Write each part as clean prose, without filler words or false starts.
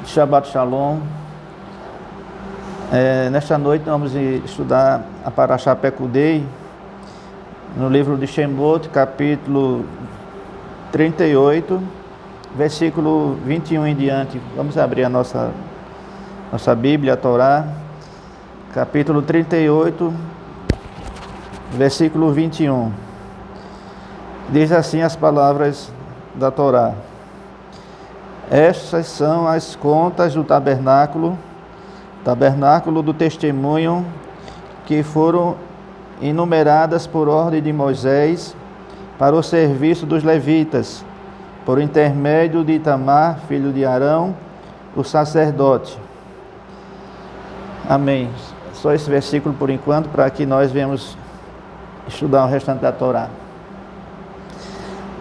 Shabbat Shalom. Nesta noite nós vamos estudar a Parashá Pekudei, no livro de Shemot, capítulo 38, versículo 21 em diante. Vamos abrir a nossa Bíblia, a Torá, capítulo 38, versículo 21. Diz assim as palavras da Torá: Estas são as contas do tabernáculo do testemunho, que foram enumeradas por ordem de Moisés para o serviço dos levitas, por intermédio de Itamar, filho de Arão, o sacerdote. Amém. Só esse versículo por enquanto, para que nós venhamos estudar o restante da Torá.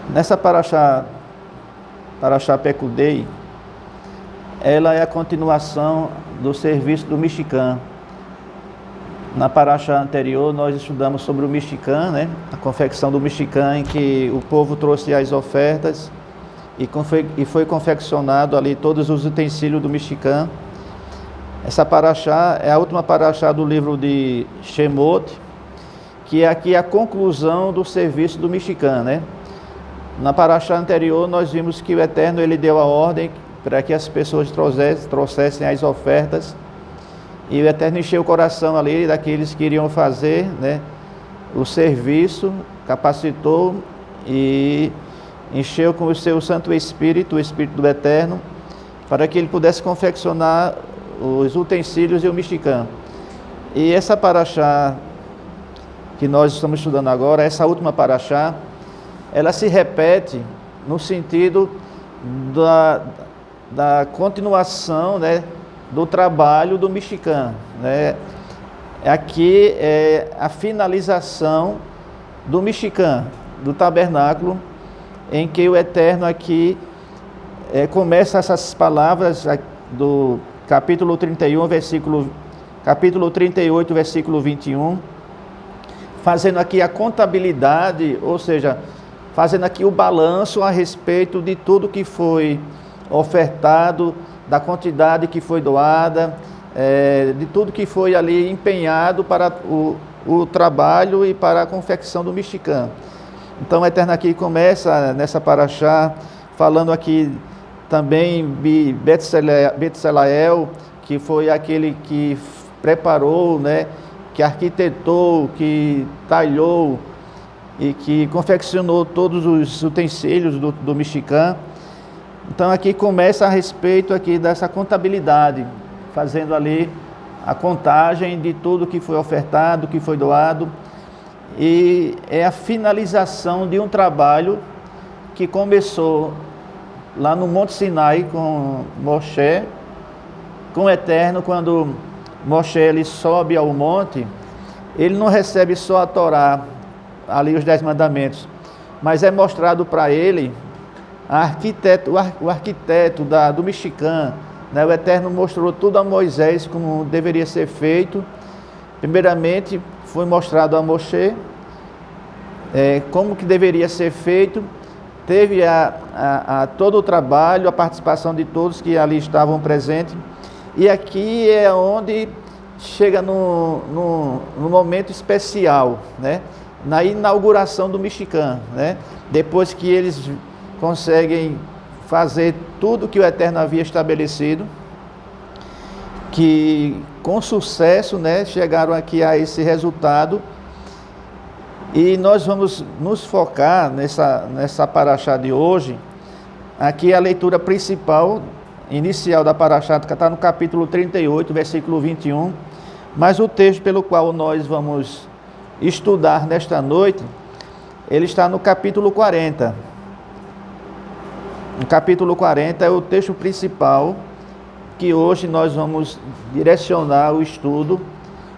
Nessa Parashá Pekudei, ela é a continuação do serviço do Mishkan. Na Parashá anterior nós estudamos sobre o Mishkan, a confecção do Mishkan, em que o povo trouxe as ofertas e foi confeccionado ali todos os utensílios do Mishkan. Essa Parashá é a última Parashá do livro de Shemot, que é aqui a conclusão do serviço do Mishkan, Na Parashá anterior nós vimos que o Eterno ele deu a ordem para que as pessoas trouxessem as ofertas, e o Eterno encheu o coração ali daqueles que iriam fazer o serviço, capacitou e encheu com o seu Santo Espírito, o Espírito do Eterno, para que ele pudesse confeccionar os utensílios e o Mishkan. E essa Parashá que nós estamos estudando agora, essa última Parashá, ela se repete no sentido da continuação do trabalho do Mishkan. Aqui é a finalização do Mishkan, do tabernáculo, em que o Eterno aqui começa essas palavras do capítulo 38, versículo 21, fazendo aqui a contabilidade, ou seja, fazendo aqui o balanço a respeito de tudo que foi ofertado, da quantidade que foi doada, de tudo que foi ali empenhado para o trabalho e para a confecção do Mishkan. Então o Eterno aqui começa nessa Parashá falando aqui também de Betzaleel, que foi aquele que preparou, que arquitetou, que talhou e que confeccionou todos os utensílios do Mishkan. Então aqui começa a respeito aqui dessa contabilidade, fazendo ali a contagem de tudo que foi ofertado, que foi doado, e é a finalização de um trabalho que começou lá no Monte Sinai com Moshe, com o Eterno. Quando Moshe ele sobe ao monte, ele não recebe só a Torá, ali os 10 mandamentos, mas é mostrado para ele o arquiteto do Mishkan. O Eterno mostrou tudo a Moisés como deveria ser feito. Primeiramente foi mostrado a Moshe como que deveria ser feito. Teve todo o trabalho, a participação de todos que ali estavam presentes. E aqui é onde chega no momento especial, na inauguração do Mishkan, depois que eles conseguem fazer tudo que o Eterno havia estabelecido, que com sucesso chegaram aqui a esse resultado. E nós vamos nos focar nessa Parashá de hoje. Aqui a leitura principal, inicial da Parashá, que está no capítulo 38, versículo 21, mas o texto pelo qual nós vamos estudar nesta noite, ele está no capítulo 40. O capítulo 40 é o texto principal que hoje nós vamos direcionar o estudo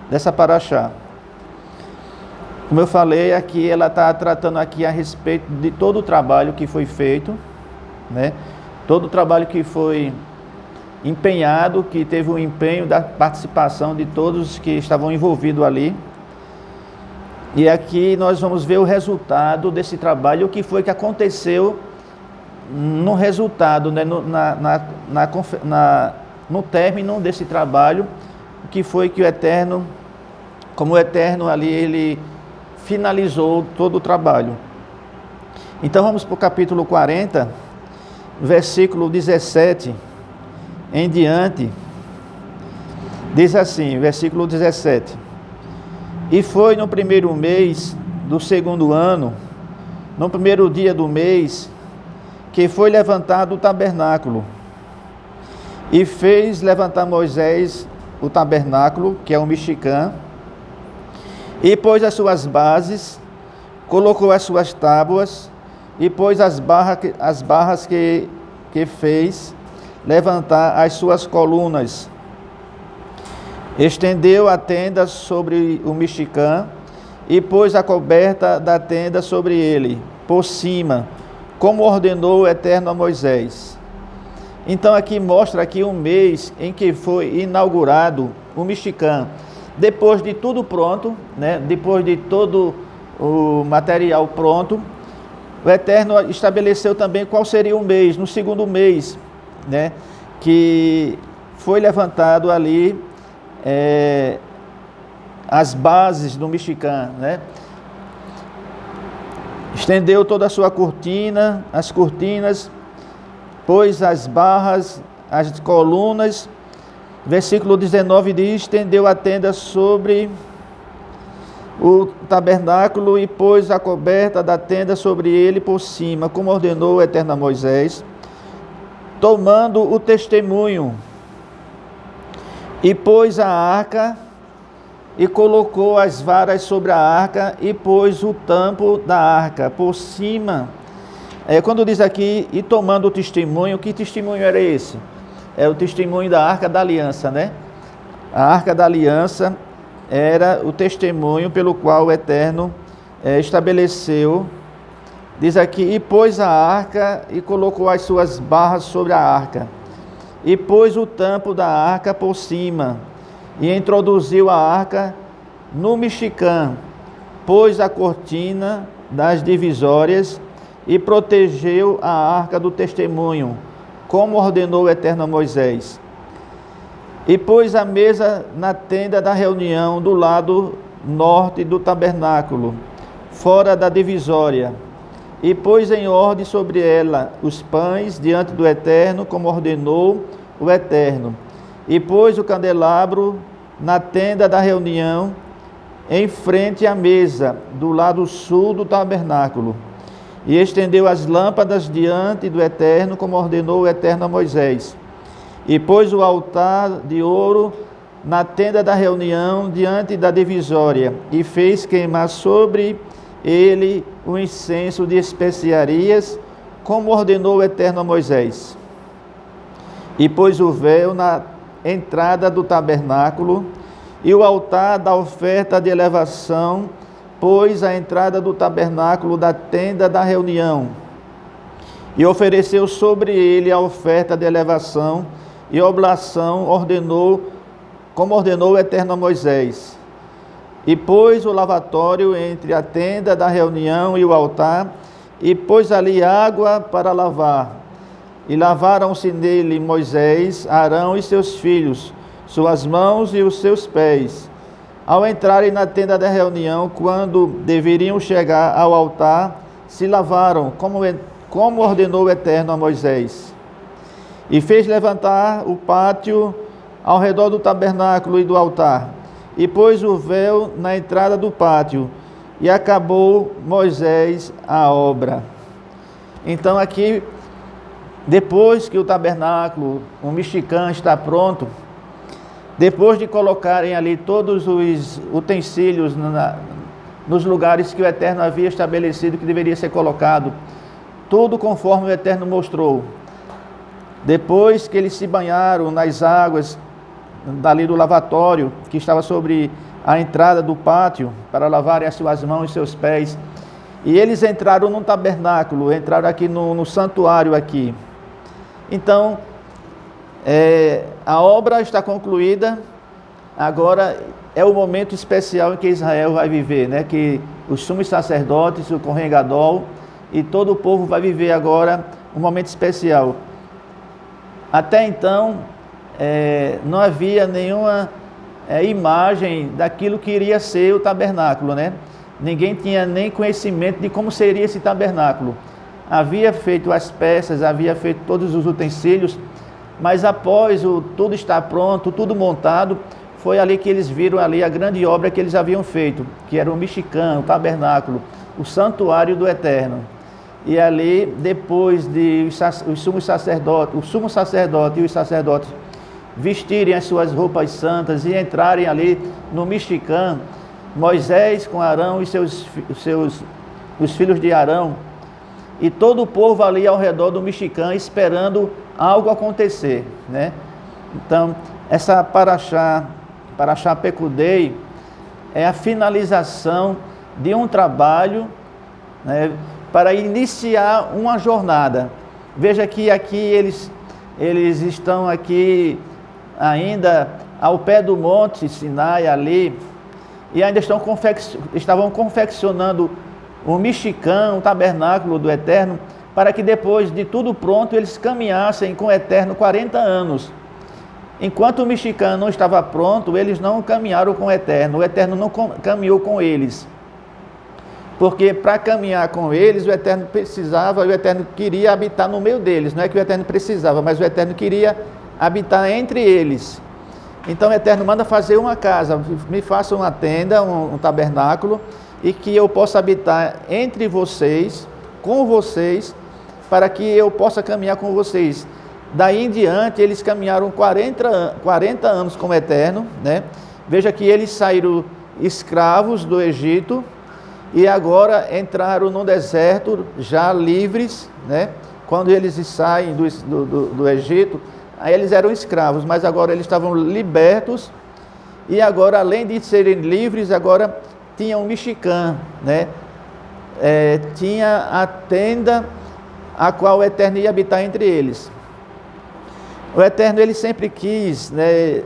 dessa Parashá. Como eu falei, aqui ela está tratando aqui a respeito de todo o trabalho que foi feito, todo o trabalho que foi empenhado, que teve o empenho da participação de todos que estavam envolvidos ali. E aqui nós vamos ver o resultado desse trabalho, o que foi que aconteceu no resultado, né, no término desse trabalho, que foi que o Eterno, como o Eterno ali, ele finalizou todo o trabalho. Então vamos para o capítulo 40, versículo 17 em diante. Diz assim, versículo 17: E foi no primeiro mês do segundo ano, no primeiro dia do mês, que foi levantado o tabernáculo. E fez levantar Moisés o tabernáculo, que é o Mishkan, e pôs as suas bases, colocou as suas tábuas, e pôs as barras que fez levantar as suas colunas. Estendeu a tenda sobre o Mishkan, e pôs a coberta da tenda sobre ele, por cima, como ordenou o Eterno a Moisés. Então aqui mostra aqui um mês em que foi inaugurado o Mishkan. Depois de tudo pronto, né? Depois de todo o material pronto, o Eterno estabeleceu também qual seria o mês, no segundo mês, né? Que foi levantado ali as bases do Mishkan, né? Estendeu toda a sua cortina, as cortinas, pôs as barras, as colunas. Versículo 19 diz: estendeu a tenda sobre o tabernáculo e pôs a coberta da tenda sobre ele por cima, como ordenou o Eterno a Moisés, tomando o testemunho. E pôs a arca, e colocou as varas sobre a arca, e pôs o tampo da arca por cima. Quando diz aqui, e tomando o testemunho, que testemunho era esse? É o testemunho da Arca da Aliança, né? A Arca da Aliança era o testemunho pelo qual o Eterno estabeleceu. Diz aqui, e pôs a arca e colocou as suas barras sobre a arca. E pôs o tampo da arca por cima, e introduziu a arca no Mishkan, pôs a cortina das divisórias e protegeu a arca do testemunho, como ordenou o Eterno a Moisés. E pôs a mesa na tenda da reunião do lado norte do tabernáculo, fora da divisória, e pôs em ordem sobre ela os pães diante do Eterno, como ordenou o Eterno. E pôs o candelabro na tenda da reunião, em frente à mesa, do lado sul do tabernáculo. E estendeu as lâmpadas diante do Eterno, como ordenou o Eterno a Moisés. E pôs o altar de ouro na tenda da reunião, diante da divisória, e fez queimar sobre ele o incenso de especiarias, como ordenou o Eterno a Moisés. E pôs o véu na entrada do tabernáculo, e o altar da oferta de elevação, pôs a entrada do tabernáculo da tenda da reunião, e ofereceu sobre ele a oferta de elevação e oblação, como ordenou o Eterno a Moisés. E pôs o lavatório entre a tenda da reunião e o altar, e pôs ali água para lavar. E lavaram-se nele Moisés, Arão e seus filhos, suas mãos e os seus pés. Ao entrarem na tenda da reunião, quando deveriam chegar ao altar, se lavaram, como ordenou o Eterno a Moisés. E fez levantar o pátio ao redor do tabernáculo e do altar, e pôs o véu na entrada do pátio, e acabou Moisés a obra. Então aqui, depois que o tabernáculo, o Mishkan está pronto, depois de colocarem ali todos os utensílios nos lugares que o Eterno havia estabelecido que deveria ser colocado, tudo conforme o Eterno mostrou. Depois que eles se banharam nas águas dali do lavatório, que estava sobre a entrada do pátio, para lavarem as suas mãos e seus pés, e eles entraram no tabernáculo, entraram aqui no santuário aqui. Então, a obra está concluída. Agora é o momento especial em que Israel vai viver, né? Que os sumos sacerdotes, o Kohen Gadol e todo o povo vai viver agora um momento especial. Até então, não havia nenhuma imagem daquilo que iria ser o tabernáculo, né? Ninguém tinha nem conhecimento de como seria esse tabernáculo. Havia feito as peças, havia feito todos os utensílios, mas após tudo estar pronto, tudo montado, foi ali que eles viram ali a grande obra que eles haviam feito, que era o Mishkan, o tabernáculo, o santuário do Eterno. E ali, depois de o sumo sacerdote e os sacerdotes vestirem as suas roupas santas e entrarem ali no Mishkan, Moisés com Arão e os filhos de Arão, e todo o povo ali ao redor do Mishkan esperando algo acontecer, né? Então, essa Parashá Pekudei é a finalização de um trabalho, né, para iniciar uma jornada. Veja que aqui eles estão aqui ainda ao pé do monte Sinai ali, e ainda estavam confeccionando o Mishkan, o tabernáculo do Eterno, para que depois de tudo pronto eles caminhassem com o Eterno 40 anos. Enquanto o Mishkan não estava pronto, eles não caminharam com o Eterno não caminhou com eles. Porque para caminhar com eles, o Eterno precisava, o Eterno queria habitar no meio deles. Não é que o Eterno precisava, mas o Eterno queria habitar entre eles. Então o Eterno manda fazer uma casa, me faça uma tenda, um tabernáculo, e que eu possa habitar entre vocês, com vocês, para que eu possa caminhar com vocês. Daí em diante, eles caminharam 40 anos com o Eterno, né? Veja que eles saíram escravos do Egito e agora entraram no deserto já livres, né? Quando eles saem do Egito, aí eles eram escravos, mas agora eles estavam libertos, e agora, além de serem livres, agora tinha um Mishkan, né? Tinha a tenda a qual o Eterno ia habitar entre eles. O Eterno, ele sempre quis, né,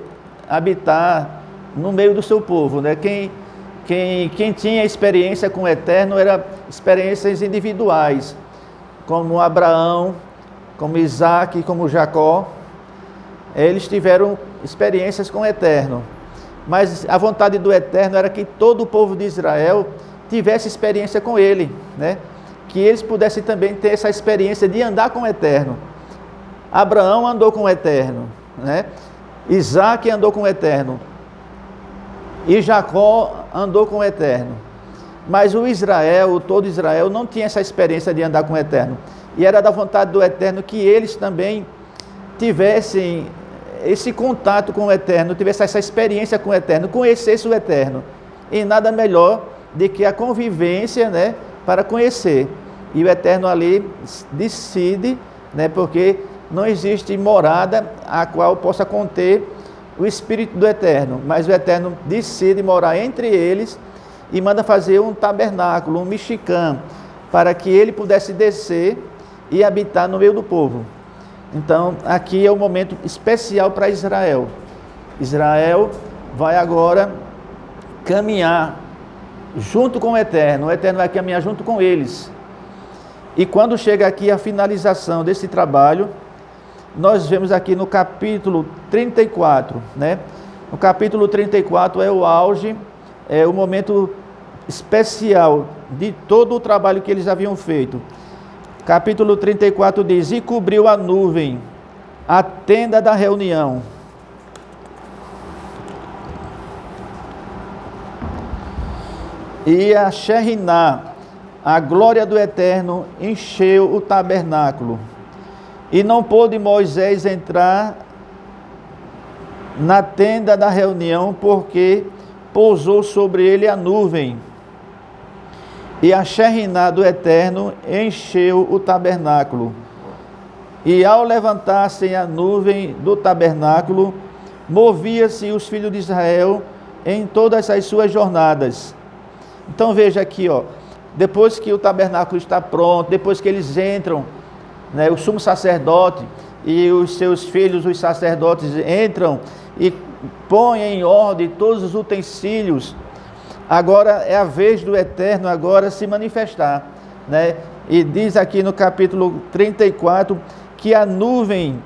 habitar no meio do seu povo, né? Quem tinha experiência com o Eterno eram experiências individuais, como Abraão, como Isaac, como Jacó. Eles tiveram experiências com o Eterno. Mas a vontade do Eterno era que todo o povo de Israel tivesse experiência com Ele, né? Que eles pudessem também ter essa experiência de andar com o Eterno. Abraão andou com o Eterno, né? Isaac andou com o Eterno. E Jacó andou com o Eterno. Mas todo Israel não tinha essa experiência de andar com o Eterno. E era da vontade do Eterno que eles também tivessem esse contato com o Eterno, tivesse essa experiência com o Eterno, conhecesse o Eterno. E nada melhor do que a convivência, né, para conhecer. E o Eterno ali decide, né, porque não existe morada a qual possa conter o Espírito do Eterno, mas o Eterno decide morar entre eles e manda fazer um tabernáculo, um Mishkan, para que ele pudesse descer e habitar no meio do povo. Então, aqui é um momento especial para Israel. Israel vai agora caminhar junto com o Eterno vai caminhar junto com eles. E quando chega aqui a finalização desse trabalho, nós vemos aqui no capítulo 34, né? No capítulo 34 é o auge, é o momento especial de todo o trabalho que eles haviam feito. Capítulo 34 diz: e cobriu a nuvem a tenda da reunião. E a Sheriná, a glória do Eterno, encheu o tabernáculo. E não pôde Moisés entrar na tenda da reunião, porque pousou sobre ele a nuvem. E a Sheriná do Eterno encheu o tabernáculo. E ao levantar-se a nuvem do tabernáculo, movia-se os filhos de Israel em todas as suas jornadas. Então veja aqui, ó, depois que o tabernáculo está pronto, depois que eles entram, né, o sumo sacerdote e os seus filhos, os sacerdotes, entram e põem em ordem todos os utensílios. Agora é a vez do Eterno agora se manifestar, né? E diz aqui no capítulo 34 que a nuvem,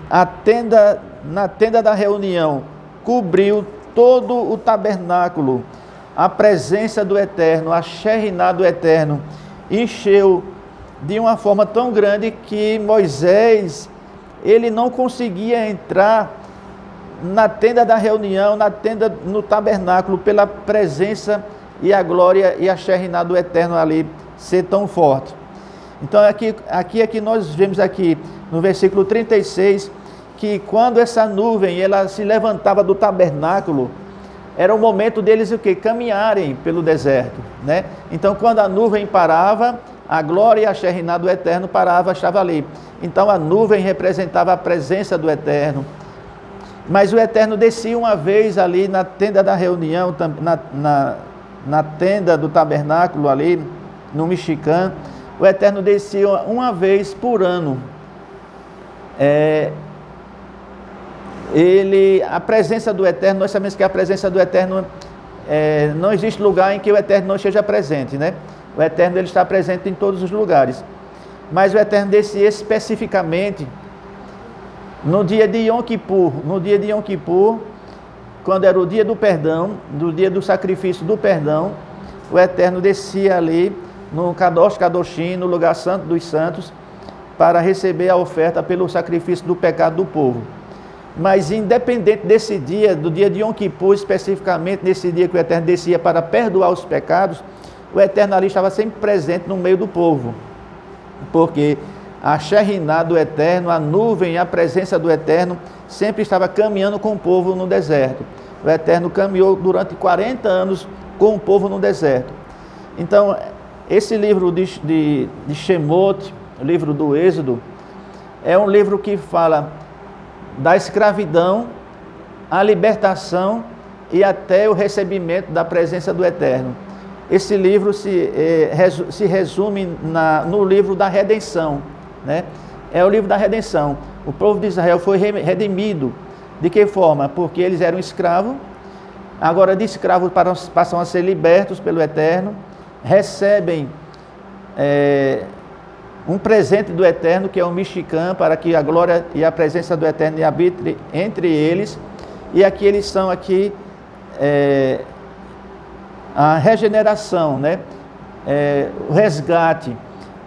na tenda da reunião, cobriu todo o tabernáculo. A presença do Eterno, a Shekhinah do Eterno, encheu de uma forma tão grande que Moisés, ele não conseguia entrar na tenda da reunião, no tabernáculo, pela presença e a glória e a Shekhinah do Eterno ali ser tão forte. Então aqui é que nós vemos aqui no versículo 36, que quando essa nuvem ela se levantava do tabernáculo, era o momento deles o quê? Caminharem pelo deserto, né? Então quando a nuvem parava, a glória e a Shekhinah do Eterno parava, estava ali. Então a nuvem representava a presença do Eterno. Mas o Eterno descia uma vez ali na tenda da reunião, na tenda do tabernáculo ali, no Mishkan. O Eterno descia uma vez por ano. A presença do Eterno, nós sabemos que a presença do Eterno, não existe lugar em que o Eterno não esteja presente, né? O Eterno ele está presente em todos os lugares. Mas o Eterno descia especificamente no dia de Yom Kippur, quando era o dia do perdão, do dia do sacrifício do perdão, o Eterno descia ali no Kadosh Kadoshim, no lugar santo dos santos, para receber a oferta pelo sacrifício do pecado do povo. Mas independente desse dia, do dia de Yom Kippur, especificamente nesse dia que o Eterno descia para perdoar os pecados, o Eterno ali estava sempre presente no meio do povo, porque a Shekhinah do Eterno, a nuvem, a presença do Eterno, sempre estava caminhando com o povo no deserto. O Eterno caminhou durante 40 anos com o povo no deserto. Então, esse livro de Shemot, o livro do Êxodo, é um livro que fala da escravidão, a libertação e até o recebimento da presença do Eterno. Esse livro se resume no livro da redenção, né? É o livro da redenção. O povo de Israel foi redimido. De que forma? Porque eles eram escravos, agora de escravos passam a ser libertos pelo Eterno, recebem um presente do Eterno, que é o Mishkan, para que a glória e a presença do Eterno habite entre eles. E aqui eles são a regeneração, né? O resgate.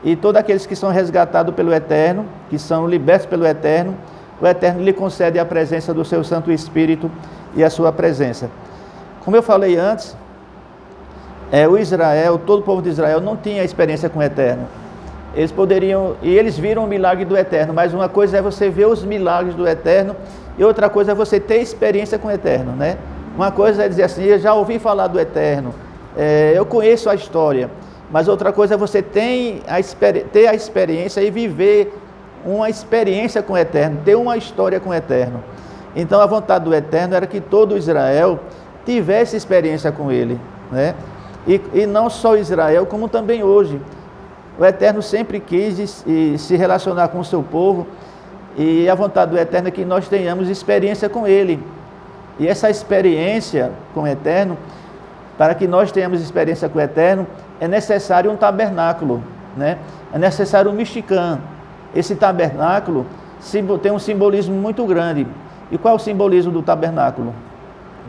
E todos aqueles que são resgatados pelo Eterno, que são libertos pelo Eterno, o Eterno lhe concede a presença do seu Santo Espírito e a sua presença. Como eu falei antes, todo o povo de Israel não tinha experiência com o Eterno. Eles viram o milagre do Eterno, mas uma coisa é você ver os milagres do Eterno e outra coisa é você ter experiência com o Eterno, né? Uma coisa é dizer assim, eu já ouvi falar do Eterno, eu conheço a história, mas outra coisa é você ter a experiência e viver uma experiência com o Eterno, ter uma história com o Eterno. Então a vontade do Eterno era que todo Israel tivesse experiência com Ele, né? E não só Israel, como também hoje. O Eterno sempre quis se relacionar com o seu povo, e a vontade do Eterno é que nós tenhamos experiência com Ele. E essa experiência com o Eterno, para que nós tenhamos experiência com o Eterno, é necessário um tabernáculo, né? É necessário um Mishkan. Esse tabernáculo tem um simbolismo muito grande. E qual é o simbolismo do tabernáculo?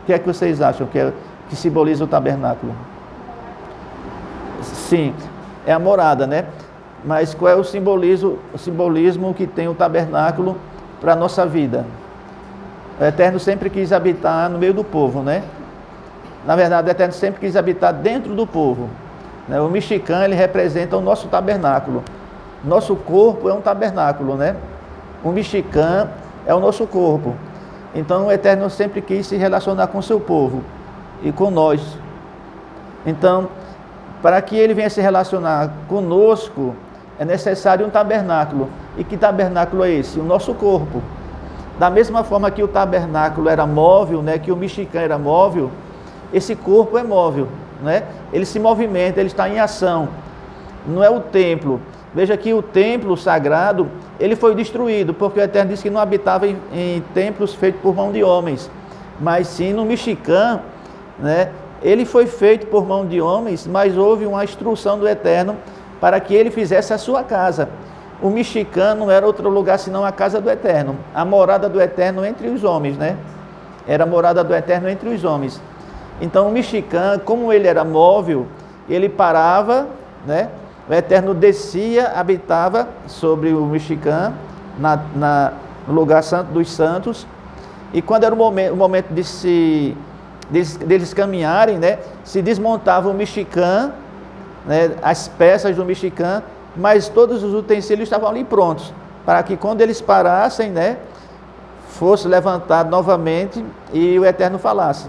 O que é que vocês acham que simboliza o tabernáculo? Sim, é a morada, né? Mas qual é o simbolismo que tem o tabernáculo para a nossa vida? O Eterno sempre quis habitar no meio do povo, né? Na verdade, o Eterno sempre quis habitar dentro do povo, né? O Mishkan, ele representa o nosso tabernáculo. Nosso corpo é um tabernáculo, né? O Mishkan é o nosso corpo. Então, o Eterno sempre quis se relacionar com o seu povo e com nós. Então, para que ele venha se relacionar conosco, é necessário um tabernáculo. E que tabernáculo é esse? O nosso corpo. Da mesma forma que o tabernáculo era móvel, né, que o Mishkan era móvel, esse corpo é móvel, né? Ele se movimenta, ele está em ação. Não é o templo. Veja que o templo sagrado, ele foi destruído, porque o Eterno disse que não habitava em templos feitos por mão de homens, mas sim no Mishkan, né? Ele foi feito por mão de homens, mas houve uma instrução do Eterno para que ele fizesse a sua casa. O Mexicã não era outro lugar senão a casa do Eterno, a morada do Eterno entre os homens, né? Era a morada do Eterno entre os homens. Então o Mexicã, como ele era móvel, ele parava, né? O Eterno descia, habitava sobre o Mexicã, no lugar santo dos santos, e quando era o momento deles caminharem, né? Se desmontava o Mexicã, né? As peças do Mexicã, mas todos os utensílios estavam ali prontos, para que quando eles parassem, né, fosse levantado novamente e o Eterno falasse.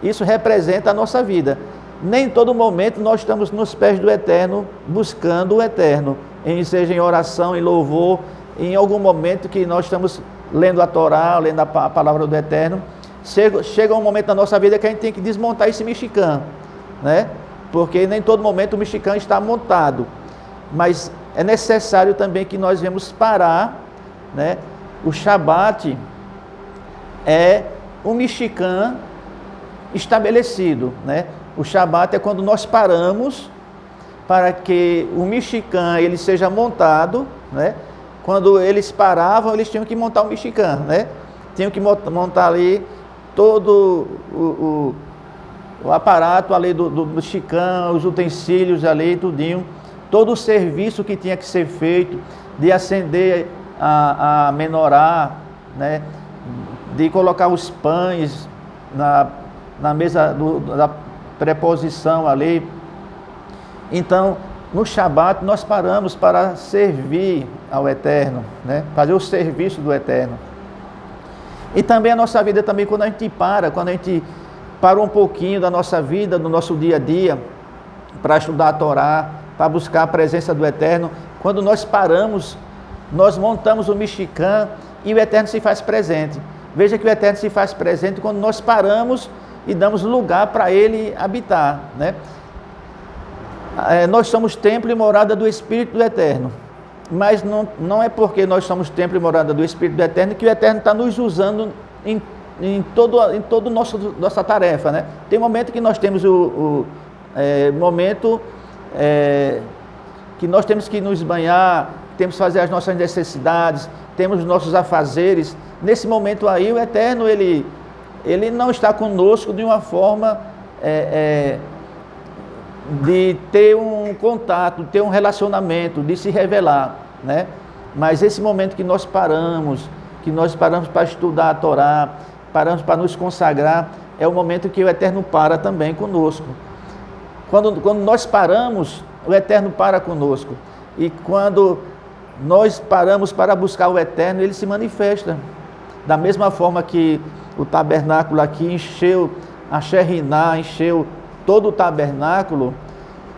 Isso representa a nossa vida. Nem todo momento nós estamos nos pés do Eterno, buscando o Eterno, seja em oração, em louvor, em algum momento que nós estamos lendo a Torá, lendo a palavra do Eterno, chega um momento na nossa vida que a gente tem que desmontar esse Mexicã, né? Porque nem todo momento o Mexicã está montado. Mas é necessário também que nós venhamos parar, né? O Shabat é um Mexicã estabelecido, né? O Shabat é quando nós paramos para que o Mexicã ele seja montado, né? Quando eles paravam, eles tinham que montar o Mexicã, né? Tinham que montar ali todo o aparato ali do Mexicã, os utensílios ali, tudinho. Todo o serviço que tinha que ser feito, de acender a menorá, né? De colocar os pães na mesa da preposição ali. Então, no Shabat, nós paramos para servir ao Eterno, né? Fazer o serviço do Eterno. E também a nossa vida, também, quando a gente para um pouquinho da nossa vida, do nosso dia a dia, para estudar a Torá, para buscar a presença do Eterno. Quando nós paramos, nós montamos o Mexicã e o Eterno se faz presente. Veja que o Eterno se faz presente quando nós paramos e damos lugar para Ele habitar, né? Nós somos templo e morada do Espírito do Eterno, mas não é porque nós somos templo e morada do Espírito do Eterno que o Eterno está nos usando em todo nossa tarefa, né? Tem momento que nós temos que nós temos que nos banhar, temos que fazer as nossas necessidades, temos os nossos afazeres. Nesse momento aí, o Eterno, ele não está conosco de uma forma de ter um contato, de ter um relacionamento, de se revelar, né? Mas esse momento que nós paramos para estudar a Torá, paramos para nos consagrar, é o momento que o Eterno para também conosco. Quando nós paramos, o Eterno para conosco. E quando nós paramos para buscar o Eterno, Ele se manifesta. Da mesma forma que o tabernáculo aqui encheu, a Sheriná encheu todo o tabernáculo,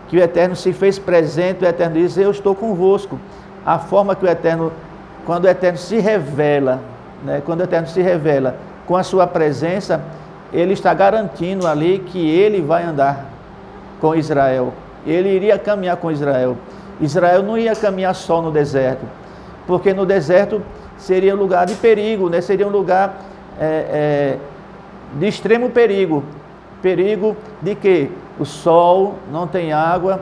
que o Eterno se fez presente, o Eterno diz, eu estou convosco. A forma que o Eterno, quando o Eterno se revela, né, quando o Eterno se revela com a sua presença, Ele está garantindo ali que Ele vai andar com Israel. Ele iria caminhar com Israel. Israel não ia caminhar só no deserto, porque no deserto seria um lugar de perigo, né? Seria um lugar de extremo perigo. Perigo de quê? O sol, não tem água,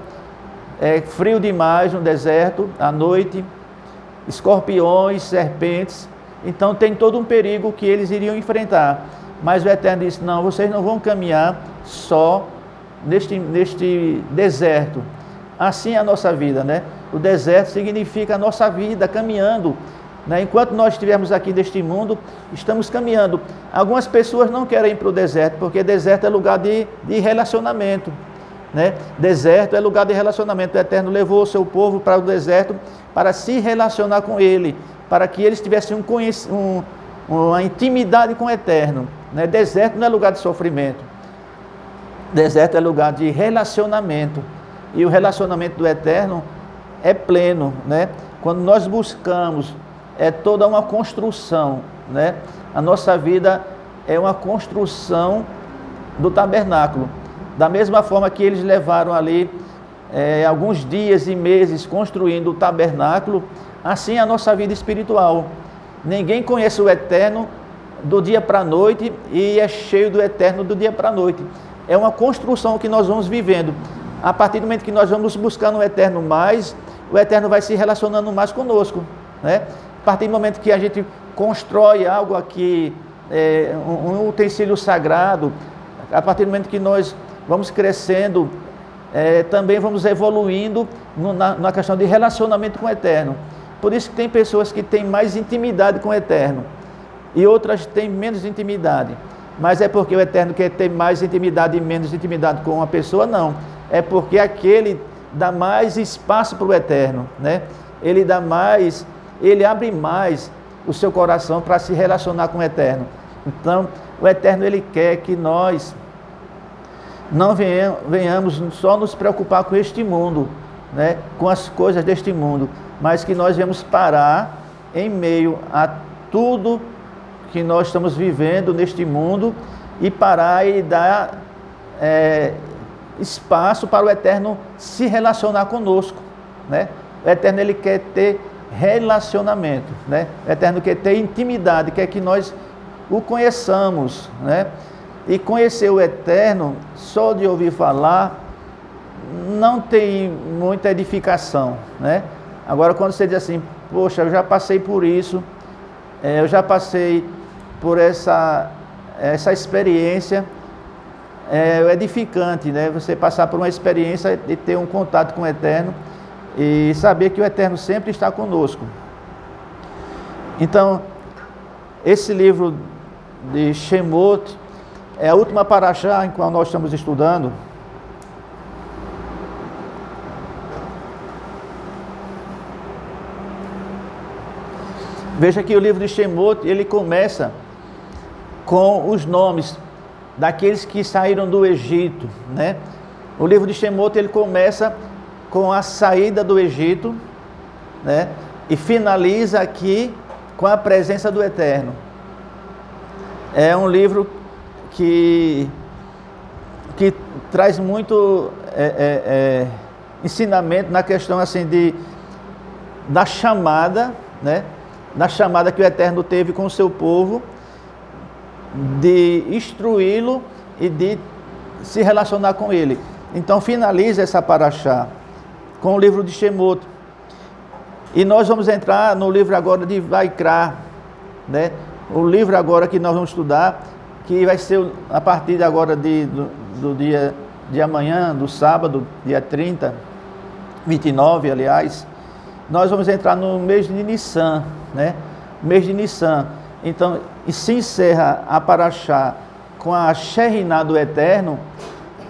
é frio demais no deserto, à noite, escorpiões, serpentes. Então tem todo um perigo que eles iriam enfrentar. Mas o Eterno disse, não, vocês não vão caminhar só neste deserto. Assim é a nossa vida, né? O deserto significa a nossa vida caminhando, né? Enquanto nós estivermos aqui neste mundo, estamos caminhando. Algumas pessoas não querem ir para o deserto, porque deserto é lugar de relacionamento, né? Deserto é lugar de relacionamento. O Eterno levou o seu povo para o deserto para se relacionar com Ele, para que eles tivessem uma intimidade com o Eterno, né? Deserto não é lugar de sofrimento. Deserto é lugar de relacionamento. E o relacionamento do Eterno é pleno, né? Quando nós buscamos, é toda uma construção, né? A nossa vida é uma construção do tabernáculo. Da mesma forma que eles levaram ali alguns dias e meses construindo o tabernáculo, assim é a nossa vida espiritual. Ninguém conhece o Eterno do dia para a noite e é cheio do Eterno do dia para a noite. É uma construção que nós vamos vivendo. A partir do momento que nós vamos buscando o Eterno mais, o Eterno vai se relacionando mais conosco, né? A partir do momento que a gente constrói algo aqui, um utensílio sagrado, a partir do momento que nós vamos crescendo, também vamos evoluindo na questão de relacionamento com o Eterno. Por isso que tem pessoas que têm mais intimidade com o Eterno e outras têm menos intimidade. Mas é porque o Eterno quer ter mais intimidade e menos intimidade com uma pessoa? Não. É porque aquele dá mais espaço para o Eterno, né? Ele abre mais o seu coração para se relacionar com o Eterno. Então, o Eterno, ele quer que nós não venhamos só nos preocupar com este mundo, né? Com as coisas deste mundo, mas que nós venhamos parar em meio a tudo que nós estamos vivendo neste mundo e parar e dar espaço para o Eterno se relacionar conosco, né? O Eterno, ele quer ter relacionamento, né? O Eterno quer ter intimidade, quer que nós o conheçamos, né? E conhecer o Eterno, só de ouvir falar, não tem muita edificação, né? Agora, quando você diz assim, poxa, eu já passei por isso, eu já passei por essa experiência, é edificante, né? Você passar por uma experiência de ter um contato com o Eterno e saber que o Eterno sempre está conosco. Então, esse livro de Shemot é a última paraxá em qual nós estamos estudando. Veja que o livro de Shemot, ele começa com os nomes daqueles que saíram do Egito, né? O livro de Shemot, ele começa com a saída do Egito, né? E finaliza aqui com a presença do Eterno. É um livro que traz muito ensinamento na questão assim da chamada, né? Da chamada que o Eterno teve com o seu povo, de instruí-lo e de se relacionar com ele. Então finaliza essa paraxá com o livro de Shemot. E nós vamos entrar no livro agora de Vaikra, né? O livro agora que nós vamos estudar, que vai ser a partir de agora do dia de amanhã, do sábado, dia 30, 29, aliás, nós vamos entrar no mês de Nissan, né? Mês de Nissan. Então, e se encerra a paraxá com a Sheriná do Eterno,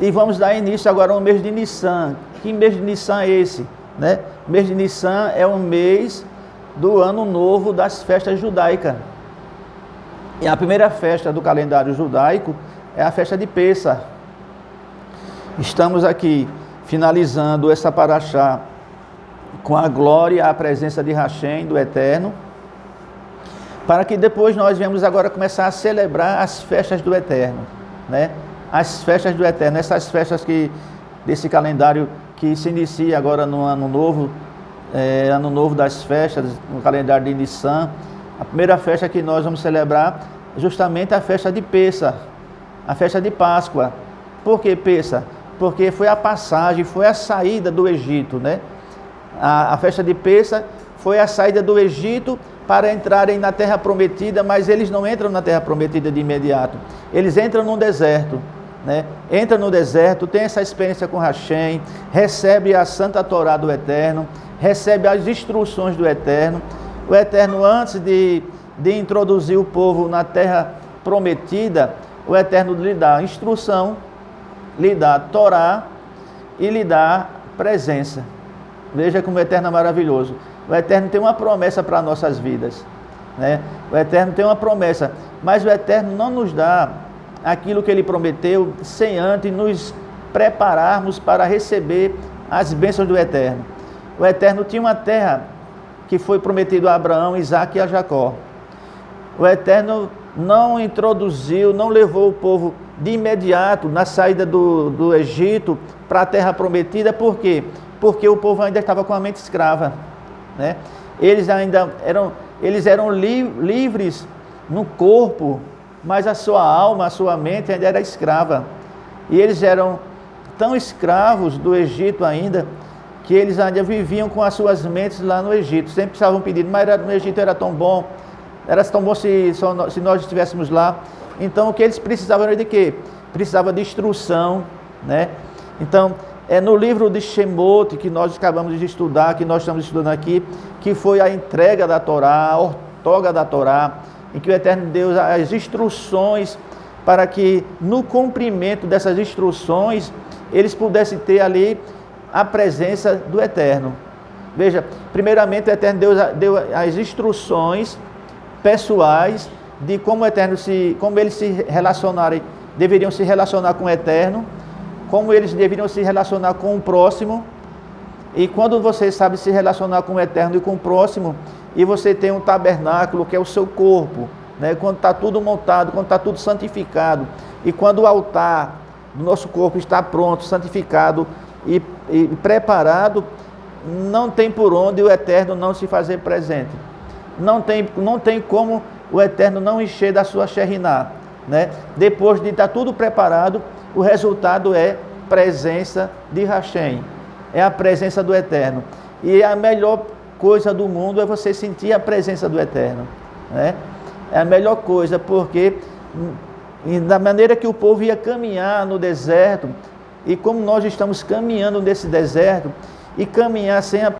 e vamos dar início agora ao mês de Nissan. Que mês de Nissan é esse, né? O mês de Nissan é o mês do ano novo das festas judaicas. E a primeira festa do calendário judaico é a festa de Pêssar. Estamos aqui finalizando essa paraxá com a glória, a presença de Hashem, do Eterno, para que depois nós venhamos agora começar a celebrar as festas do Eterno, né? As festas do Eterno, essas festas desse calendário que se inicia agora no ano novo das festas, no calendário de Nissan. A primeira festa que nós vamos celebrar é justamente a festa de Pêssar, a festa de Páscoa. Por que Pêssar? Porque foi a passagem, foi a saída do Egito, né? A festa de Pêssar foi a saída do Egito para entrarem na terra prometida, mas eles não entram na terra prometida de imediato. Eles entram no deserto, né? Entra no deserto, tem essa experiência com Hashem, recebe a Santa Torá do Eterno, recebe as instruções do Eterno. O Eterno, antes de introduzir o povo na terra prometida, o Eterno lhe dá instrução, lhe dá Torá e lhe dá presença. Veja como o Eterno é maravilhoso. O Eterno tem uma promessa para nossas vidas, né? O Eterno tem uma promessa, mas o Eterno não nos dá aquilo que Ele prometeu sem antes nos prepararmos para receber as bênçãos do Eterno. O Eterno tinha uma terra que foi prometido a Abraão, Isaque e a Jacó. O Eterno não introduziu, não levou o povo de imediato na saída do Egito para a terra prometida. Por quê? Porque o povo ainda estava com a mente escrava, né? Eles eram livres no corpo, mas a sua alma, a sua mente ainda era escrava. E eles eram tão escravos do Egito ainda, que eles ainda viviam com as suas mentes lá no Egito. Sempre estavam pedindo, mas no Egito era tão bom se nós estivéssemos lá. Então o que eles precisavam era de quê? Precisava de instrução, né? Então, é no livro de Shemot, que nós acabamos de estudar, que nós estamos estudando aqui, que foi a entrega da Torá, a ortoga da Torá, em que o Eterno Deus, as instruções, para que no cumprimento dessas instruções, eles pudessem ter ali a presença do Eterno. Veja, primeiramente o Eterno Deus deu as instruções pessoais de como o Eterno como eles deveriam se relacionar com o Eterno, como eles deveriam se relacionar com o próximo. E quando você sabe se relacionar com o Eterno e com o próximo, e você tem um tabernáculo que é o seu corpo, né? Quando está tudo montado, quando está tudo santificado, e quando o altar do nosso corpo está pronto, santificado e preparado, não tem por onde o Eterno não se fazer presente. Não tem como o Eterno não encher da sua Shekhinah, né? Depois de estar tudo preparado, o resultado é presença de Hashem, é a presença do Eterno. E a melhor coisa do mundo é você sentir a presença do Eterno, né? É a melhor coisa, porque da maneira que o povo ia caminhar no deserto, e como nós estamos caminhando nesse deserto, e caminhar sem a